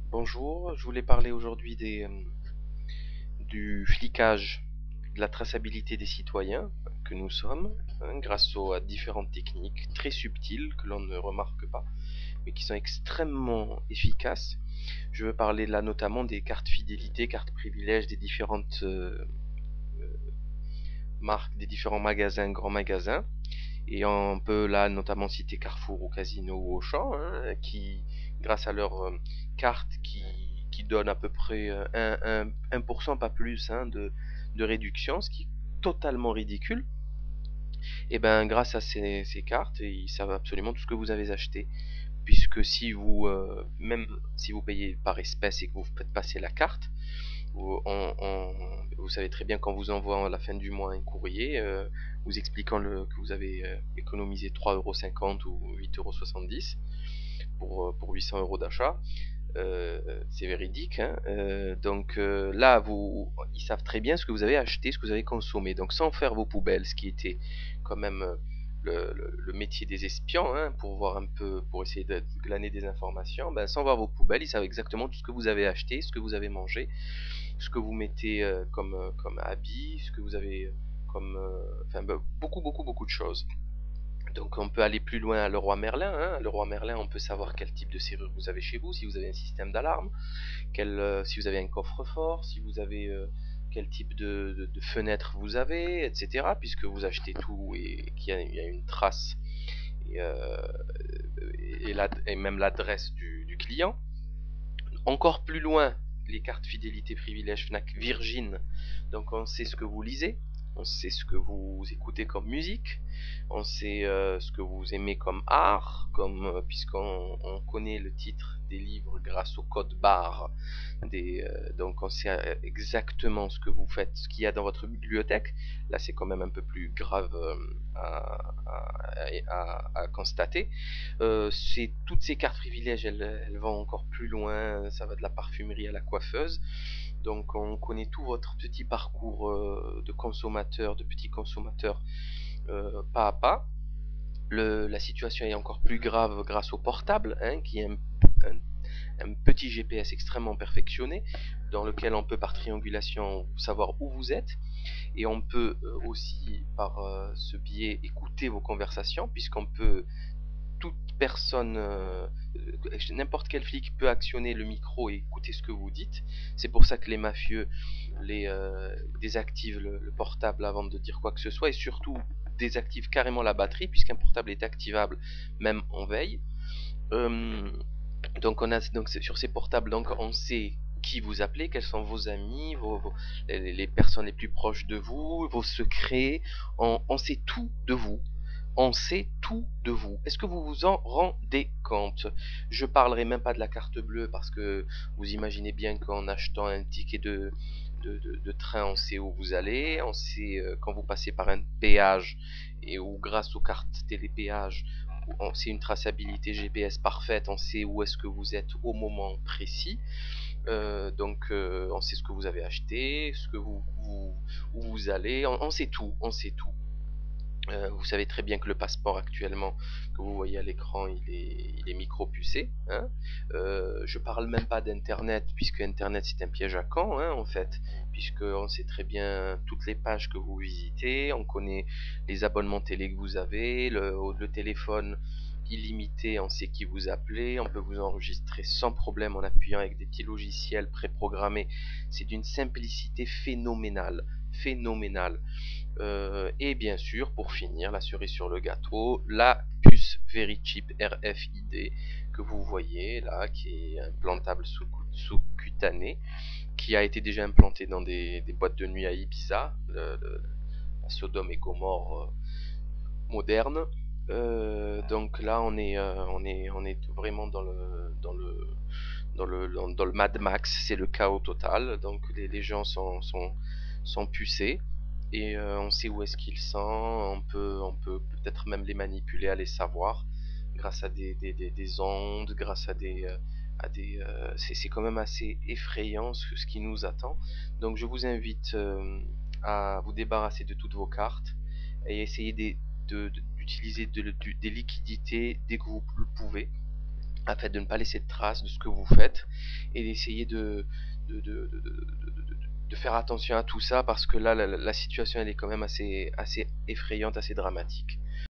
Bonjour, je voulais parler aujourd'hui du flicage, de la traçabilité des citoyens que nous sommes, grâce à différentes techniques très subtiles que l'on ne remarque pas, mais qui sont extrêmement efficaces. Je veux parler là notamment des cartes fidélité, cartes privilèges des différentes marques, des différents magasins, grands magasins. Et on peut là notamment citer Carrefour ou Casino ou Auchan, qui, grâce à leurs cartes qui donnent à peu près 1%, pas plus, de réduction, ce qui est totalement ridicule, et ben grâce à ces cartes, ils savent absolument tout ce que vous avez acheté. Puisque si vous, même si vous payez par espèce et que vous faites passer la carte, vous savez très bien qu'on vous envoie à la fin du mois un courrier vous expliquant que vous avez économisé 3,50 € ou 8,70 € pour 800 € d'achat. C'est véridique, hein. Donc là, ils savent très bien ce que vous avez acheté, ce que vous avez consommé. Donc sans faire vos poubelles, ce qui était quand même le métier des espions, hein, pour voir un peu, pour essayer de glaner des informations, ben, sans voir vos poubelles, ils savent exactement tout ce que vous avez acheté, ce que vous avez mangé, ce que vous mettez comme habit, ce que vous avez comme, enfin beaucoup beaucoup beaucoup de choses. Donc on peut aller plus loin à Leroy Merlin, hein. Leroy Merlin, on peut savoir quel type de serrure vous avez chez vous, si vous avez un système d'alarme, si vous avez un coffre-fort, si vous avez quel type de fenêtre vous avez, etc. Puisque vous achetez tout et il y a une trace et, et même l'adresse du client. Encore plus loin, les cartes fidélité privilège Fnac Virgin. Donc on sait ce que vous lisez, on sait ce que vous écoutez comme musique, on sait ce que vous aimez comme art, puisqu'on connaît le titre des livres grâce au code barre. Donc on sait exactement ce que vous faites, ce qu'il y a dans votre bibliothèque. Là c'est quand même un peu plus grave à constater. Toutes ces cartes privilèges, elles vont encore plus loin, ça va de la parfumerie à la coiffeuse. Donc on connaît tout votre petit parcours de consommateur, de petit consommateur, pas à pas. La situation est encore plus grave grâce au portable, hein, qui est un- un petit GPS extrêmement perfectionné, dans lequel on peut par triangulation savoir où vous êtes, et on peut aussi par ce biais écouter vos conversations, puisqu'on peut toute personne, n'importe quel flic peut actionner le micro et écouter ce que vous dites. C'est pour ça que les mafieux désactivent le portable avant de dire quoi que ce soit, et surtout désactivent carrément la batterie, puisqu'un portable est activable même en veille. Euh, donc sur ces portables, donc on sait qui vous appelez, quels sont vos amis, les personnes les plus proches de vous, vos secrets. On sait tout de vous. On sait tout de vous. Est-ce que vous vous en rendez compte? Je parlerai même pas de la carte bleue parce que vous imaginez bien qu'en achetant un ticket de train, on sait où vous allez, on sait quand vous passez par un péage et ou grâce aux cartes télépéage, c'est une traçabilité GPS parfaite, on sait où est-ce que vous êtes au moment précis. Donc on sait ce que vous avez acheté, où vous allez, on sait tout, on sait tout. Vous savez très bien que le passeport actuellement que vous voyez à l'écran, il est micro-pucé, hein. Je parle même pas d'internet, puisque internet c'est un piège à Caen, hein, en fait, puisque on sait très bien toutes les pages que vous visitez, on connaît les abonnements télé que vous avez, le téléphone illimité, on sait qui vous appelez, on peut vous enregistrer sans problème en appuyant avec des petits logiciels préprogrammés. C'est d'une simplicité phénoménale, phénoménale. Et bien sûr, pour finir, la cerise sur le gâteau, la puce Verichip RFID que vous voyez là, qui est implantable sous-cutané, qui a été déjà implanté dans des boîtes de nuit à Ibiza, la Sodome et Gomorre moderne. Donc là, on est vraiment dans le Mad Max, c'est le chaos total. Donc les gens sont pucés et on sait où est-ce qu'ils sont. On peut peut-être même les manipuler, à les savoir, grâce à des ondes, grâce c'est quand même assez effrayant ce qui nous attend. Donc je vous invite à vous débarrasser de toutes vos cartes et essayer d'utiliser des liquidités dès que vous le pouvez. afin de ne pas laisser de traces de ce que vous faites et d'essayer de, de, de, de- de faire attention à tout ça parce que là la situation elle est quand même assez effrayante, assez dramatique.